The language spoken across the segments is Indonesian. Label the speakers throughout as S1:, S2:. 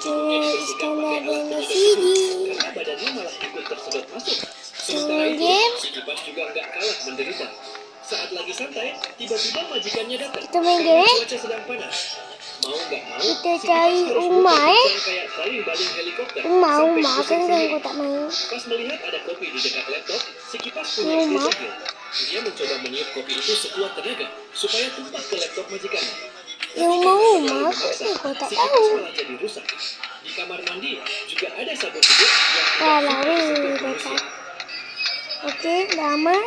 S1: Istana dan CD.
S2: Karena badannya malah ikut tersedot masuk.
S1: Sementara itu,
S2: si Kipas juga nggak kalah menderita. Saat lagi santai, tiba-tiba majikannya datang.
S1: Kita main
S2: Karena
S1: game.
S2: cuaca sedang panas. Mau nggak mau,
S1: Kita
S2: si
S1: cari
S2: Kipas harus
S1: rumah,
S2: berpencang kayak baling-baling helikopter
S1: Rumah
S2: sampai
S1: kan
S2: pusing
S1: kalau
S2: sendiri.
S1: kau tak main.
S2: Pas melihat ada kopi di dekat laptop, si Kipas punya ide
S1: Rumah.
S2: jahil. Dia mencoba meniup kopi itu sekuat tenaga supaya tumpah ke laptop majikannya.
S1: Yang
S2: Tapi
S1: mau
S2: karena
S1: rumah
S2: terlalu
S1: aku
S2: memaksa,
S1: kau tak
S2: si
S1: tahu.
S2: Kipas malah jadi rusak. Di kamar mandi juga ada sabun hidup yang tidak
S1: Kalau
S2: suka disentuh
S1: ini
S2: manusia.
S1: dekat. Oke, lama.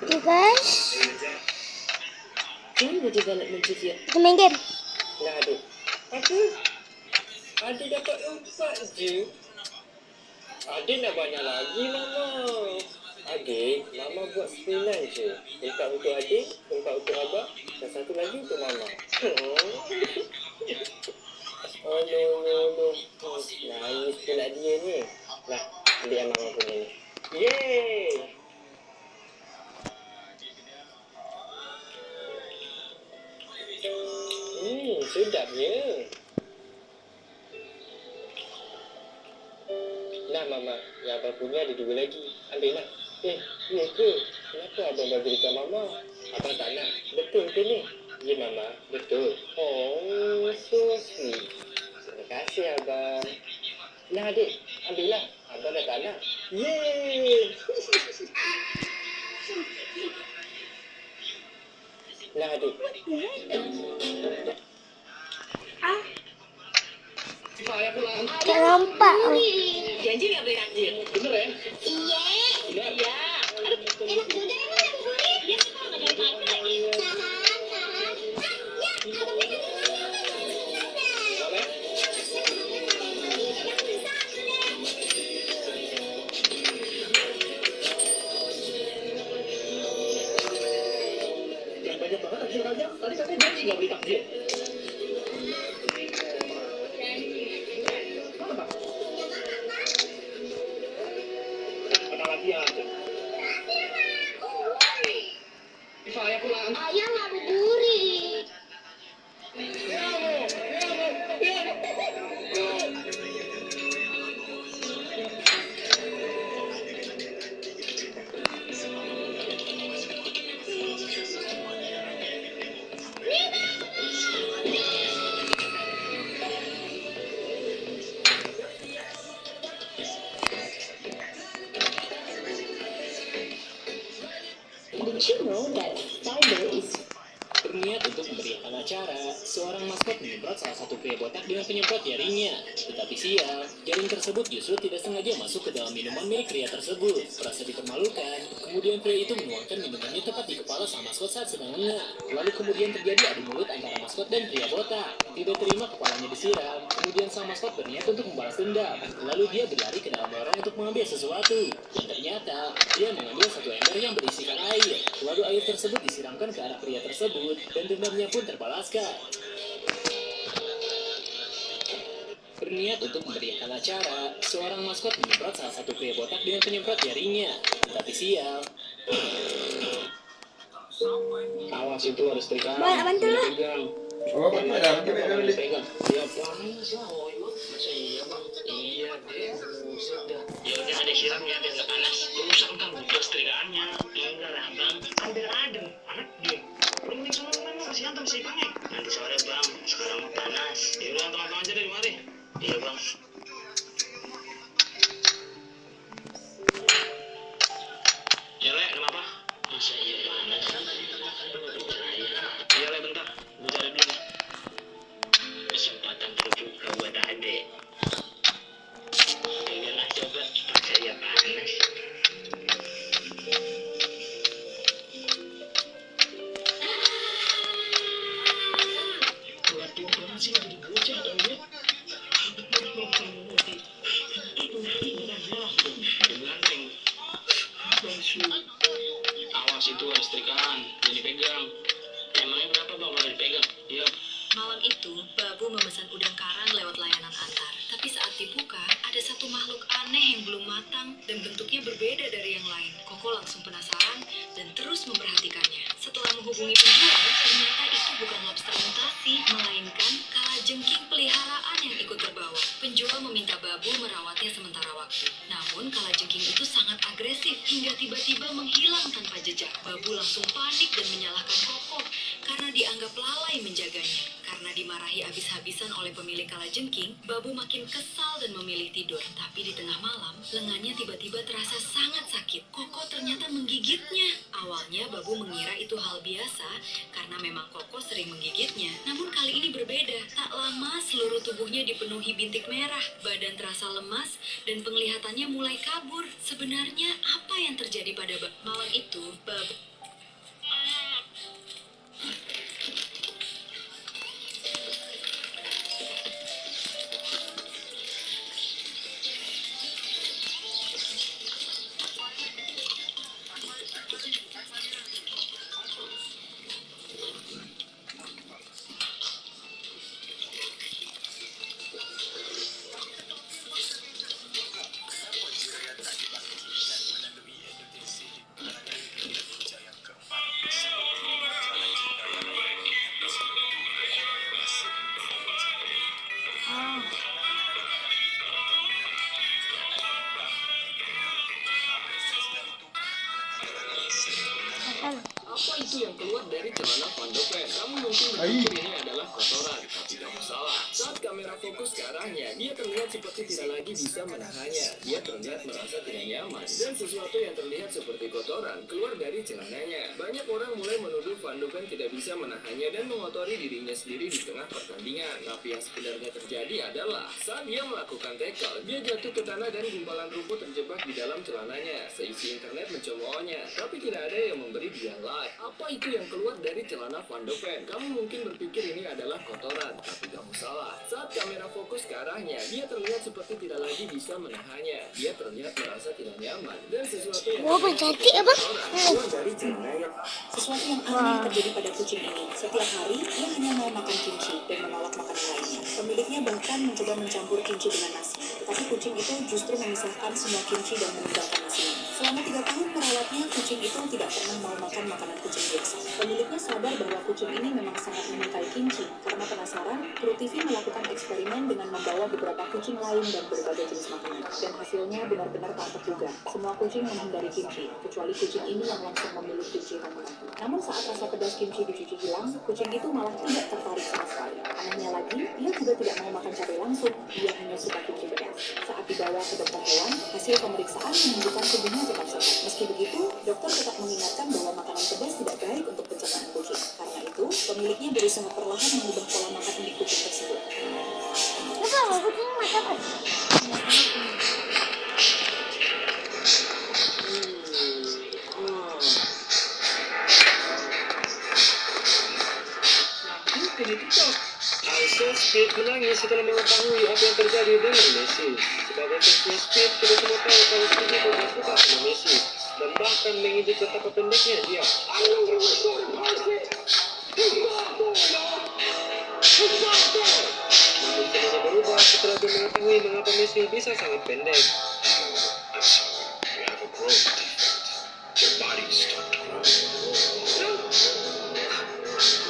S1: Oke guys,
S2: Join the development of your...
S1: kita main game.
S2: Nah, aduh. Aduh dapat 4 je. Adik nak banyak lagi, Mama. Adik, Mama buat 9 je. Empat untuk adik, 4 untuk abang, dan 1 lagi untuk Mama. Oh, no. Nangis pula dia ni. Nah, beli Mama punya ni. Yeay! Sedapnya. Nah, Mama, yang abang punya ada 2 lagi. Ambil lah. Ya ke? Kenapa abang bagi dekat Mama? Abang tak nak. Betul ke ni? Ya, Mama. Betul. Oh, so sweet. Terima kasih, Abang. Nah, adik. Ambil lah. Abang dah tak nak. Yeay! Nah, adik.
S1: Tak nampak.
S2: Janji nggak beli takjil? Bener ya?
S3: Iya.
S2: Bener?
S3: Iya. Aduh, enak juga ya, Mas. Dia sih kalau nggak dari pakai lagi.
S2: Boleh? Yang banyak banget takjil raja. Tadi katanya janji nggak beli takjil. Mana, Bang? Kena lagi aja. Saya pulang.
S3: Ayah ngabuburit.
S4: Did you know that Tiger is
S2: Berniat untuk memberikan acara, seorang maskot menyemprot salah satu pria botak dengan penyemprot jaringnya. Tetapi sial, jaring tersebut justru tidak sengaja masuk ke dalam minuman milik pria tersebut. Merasa dipermalukan, kemudian pria itu menuangkan minumannya tepat di kepala sang maskot saat sedang lengah. Lalu kemudian terjadi adu mulut antara maskot dan pria botak. Tidak terima kepalanya disiram, kemudian sang maskot berniat untuk membalas dendam. Lalu dia berlari ke dalam lorong untuk mengambil sesuatu. Dan ternyata, dia mengambil satu ember yang berisikan air. Lalu air tersebut disiramkan ke arah pria tersebut, dan dendamnya pun terbalaskan. Berniat untuk memberikan acara, seorang maskot menyemprot salah satu pria botak dengan penyemprot jaringnya. Tetapi sial. Awas itu harus pegang.
S1: Banyak bantu lah.
S2: Pegang.
S5: Oh, ada.
S2: Pegang. Ya panas lah. Masa iya, Bang? Iya, deh. Buset dah. Ya udah ada siramnya biar nggak panas. Rusak kan buka setrikaannya. Enggak lah, Bang. Adem. Anak dia. Mending sama memang masih antum sih, Bang. Nanti sore, Bang. Sekarang panas. Ya udah antum aja deh, mari. Iya, Bang. Ya, Le, kenapa? Masa iya panas? Iya, Le, bentar. Gue cari dulu nih. dek. Iyalah coba percaya panas. Waduh, banget sih jadi bocah tau ya. Ganteng. Awas itu ada setrikaan, jangan dipegang. Emangnya berapa bang kalau dipegang? Iya.
S5: Malam itu, Babu memesan udang karang lewat layanan antar. Tapi saat dibuka, ada satu makhluk aneh yang belum matang dan bentuknya berbeda dari yang lain. Koko langsung penasaran dan terus memperhatikannya. Setelah menghubungi penjual, ternyata itu bukan lobster mutasi, melainkan kalajengking peliharaan yang ikut terbawa. Penjual meminta Babu merawatnya sementara waktu. Namun kalajengking itu sangat agresif hingga tiba-tiba menghilang tanpa jejak. Babu langsung panik dan menyalahkan Koko karena dianggap lalai menjaganya. Karena dimarahi habis-habisan oleh pemilik kalajengking, Babu makin kesal dan memilih tidur. Tapi di tengah malam, lengannya tiba-tiba terasa sangat sakit. Koko ternyata menggigitnya. Awalnya Babu mengira itu hal biasa karena memang Koko sering menggigitnya. Namun kali ini berbeda. Tak lama seluruh tubuhnya dipenuhi bintik merah. Badan terasa lemas dan penglihatannya mulai kabur. Sebenarnya apa yang terjadi pada malam itu? Babu
S2: Apa itu yang keluar dari celana Pandopen? Kamu mungkin berpikir ini adalah kotoran, tapi kamu salah. Saat kamera fokus ke arahnya, dia terlihat seperti tidak lagi bisa menahannya. Dia terlihat merasa tidak nyaman, dan sesuatu yang terlihat seperti kotoran keluar dari celananya. Banyak orang mulai menuduh Pandopen tidak bisa menahannya dan mengotori dirinya sendiri di tengah pertandingan. Tapi yang sebenarnya terjadi adalah saat dia melakukan tackle, dia jatuh ke tanah dan gumpalan rumput terjebak di dalam celananya. Seisi internet mencemoohnya, tapi tidak ada yang memberi dia like. Apa itu yang keluar dari celana Van de Ven? Kamu mungkin berpikir ini adalah kotoran, tapi kamu salah. Saat kamera fokus ke arahnya, dia terlihat seperti tidak lagi bisa menahannya. Dia terlihat merasa tidak nyaman dan sesuatu yang
S1: Wah, cantik ya, Bang.
S2: keluar dari celananya.
S4: Sesuatu yang aneh terjadi pada kucing ini. Setiap hari, ia hanya mau makan kimchi dan menolak makanan lainnya. Pemiliknya bahkan mencoba mencampur kimchi dengan nasi. Tetapi kucing itu justru memisahkan semua kimchi dan meninggalkan nasinya. Selama 3 tahun merawatnya, kucing itu tidak pernah mau makan makanan kucing biasa. Pemiliknya sadar bahwa kucing ini memang sangat menyukai kimchi. Karena penasaran, kru TV melakukan eksperimen dengan membawa beberapa kucing lain dan berbagai jenis makanan. Dan hasilnya benar-benar tak terduga. Semua kucing menghindari kimchi, kecuali kucing ini yang langsung memilih kimchi ramuan. Namun saat rasa pedas kimchi dicuci hilang, kucing itu malah tidak tertarik sama sekali. Anehnya lagi, dia juga tidak mau makan cabai langsung. Dia hanya suka kimchi pedas. Saat dibawa ke dokter hewan, hasil pemeriksaan menunjukkan tubuhnya tetap sehat. Meski begitu, dokter tetap mengingatkan bahwa makanan pedas tidak baik untuk pencernaan kucing. Karena itu, pemiliknya berusaha perlahan mengubah pola makan untuk kucing tersebut.
S1: Coba kucing makan apa?
S2: Speed menangis setelah mengetahui apa yang terjadi dengan Messi. Sebagai fansnya Speed, kita semua tahu kalau Speed itu tidak suka sama Messi dan bahkan mengejek betapa pendeknya dia. Namun semuanya berubah setelah dia mengetahui mengapa Messi bisa sangat pendek.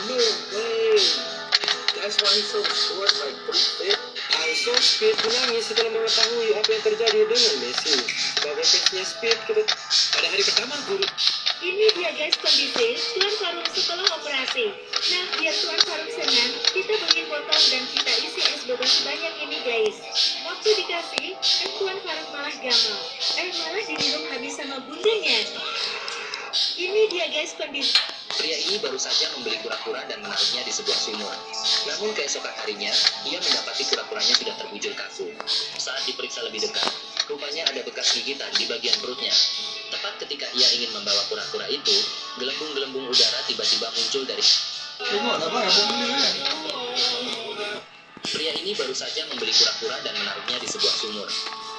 S2: No way. That's why he's so short, like 3 feet. Also, Speed menangis setelah mengetahui apa yang terjadi dengan Messi. Sebagai fansnya Speed, pada hari pertama guru.
S3: Ini dia guys kondisi Tuan Faruk setelah operasi. Nah, biar Tuan Faruk senang, kita beli botol dan kita isi es boba sebanyak ini guys. Waktu dikasih, Tuan Faruk malah gamal. Malah diminum habis sama bundanya. Ini dia guys kondisi.
S6: Pria ini baru saja membeli kura-kura dan menaruhnya di sebuah sumur. Namun keesokan harinya, ia mendapati kura-kura
S2: kura-kuranya sudah terbujur kaku. Saat diperiksa lebih dekat, rupanya ada bekas gigitan di bagian perutnya. Tepat ketika ia ingin membawa kura-kura itu, gelembung-gelembung udara tiba-tiba muncul dari... Pria ini baru saja membeli kura-kura dan menaruhnya di sebuah sumur.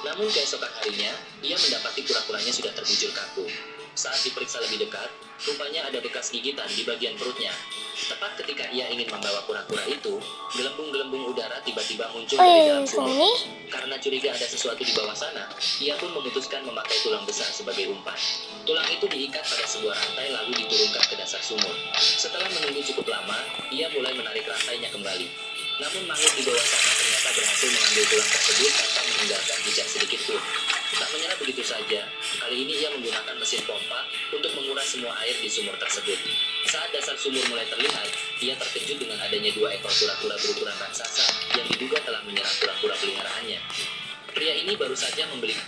S2: Namun keesokan harinya, ia mendapati kura-kuranya sudah terbujur kaku. Saat diperiksa lebih dekat, rupanya ada bekas gigitan di bagian perutnya. Tepat ketika ia ingin membawa kura-kura itu, gelembung-gelembung udara tiba-tiba muncul dari dalam sumur. Karena curiga ada sesuatu di bawah sana, ia pun memutuskan memakai tulang besar sebagai umpan. Tulang itu diikat pada sebuah rantai lalu diturunkan ke dasar sumur. Setelah menunggu cukup lama, ia mulai menarik rantainya kembali. Namun makhluk di bawah sana ternyata berhasil mengambil tulang tersebut tanpa meninggalkan jejak sedikit pun. Tak menyerah begitu saja, kali ini ia menggunakan mesin pompa untuk menguras semua air di sumur tersebut. Saat dasar sumur mulai terlihat, ia terkejut dengan adanya 2 ekor kura-kura berukuran raksasa yang diduga telah menyerang kura-kura peliharaannya. Pria ini baru saja membeli...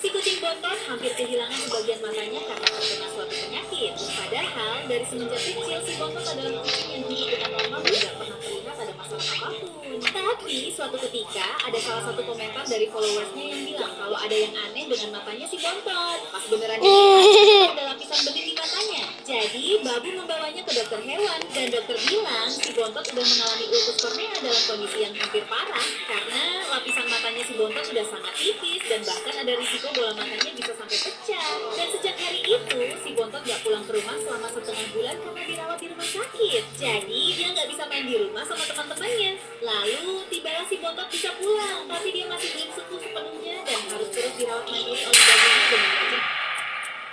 S3: Si kucing bontot hampir kehilangan sebagian matanya karena terkena suatu penyakit. Padahal dari semenjak kecil si bontot adalah kucing yang hidup dengan normal dan tidak pernah terlihat ada masalah apapun. Tapi suatu ketika ada salah satu komentar dari followersnya yang bilang kalau ada yang aneh dengan matanya si bontot. Pas beneran dilihat ada lapisan bening di matanya. Jadi Babu membawanya ke dokter hewan dan dokter bilang si bontot sudah mengalami ulkus kornea dalam kondisi yang hampir parah karena lapisan matanya si bontot sudah sangat tipis dan bahkan ada risiko bola matanya bisa sampai pecah. Dan sejak hari itu, si bontot gak pulang ke rumah selama setengah bulan karena dirawat di rumah sakit. Jadi dia gak bisa main di rumah sama teman-temannya. Lalu tibalah si bontot bisa pulang, tapi dia masih belum sembuh sepenuhnya dan harus terus dirawat mandiri oleh bagiannya dengan wajah.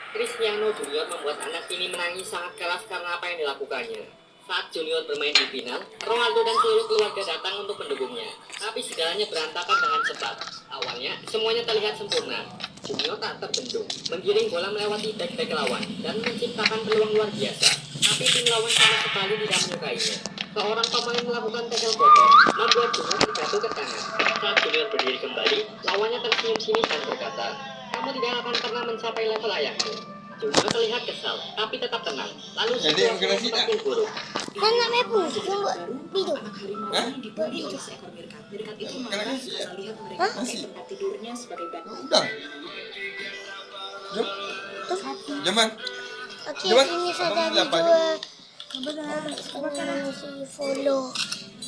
S6: Cristiano Junior membuat anak ini menangis sangat keras karena apa yang dilakukannya. Saat Junior bermain di final, Ronaldo dan seluruh keluarga datang untuk mendukungnya. Tapi segalanya berantakan dengan cepat. Awalnya, semuanya terlihat sempurna. Junior tak terbendung, menggiring bola melewati bek-bek lawan, dan menciptakan peluang luar biasa. Tapi tim lawan sama sekali tidak menyukainya. Seorang pemain melakukan tackle kotor, membuat Junior terjatuh ke tangan. Saat Junior berdiri kembali, lawannya tersenyum sinis dan berkata, "Kamu tidak akan pernah mencapai level ayahmu." Junior terlihat kesal, tapi tetap tenang. Lalu situasinya semakin buruk.
S1: Kan namanya pusing buat bidu.
S4: Anak harimau ini dibully oleh seekor meerkat. Meerkat itu marah karena lihat mereka pakai tempat tidurnya sebagai bangunan.
S7: Udah. Jaman.
S1: Oke,
S7: Coba.
S1: ini saja
S7: Abang
S1: video.
S7: siapa
S1: Follow.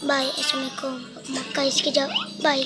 S1: Bye. Assalamualaikum. Makan sekejap. Bye.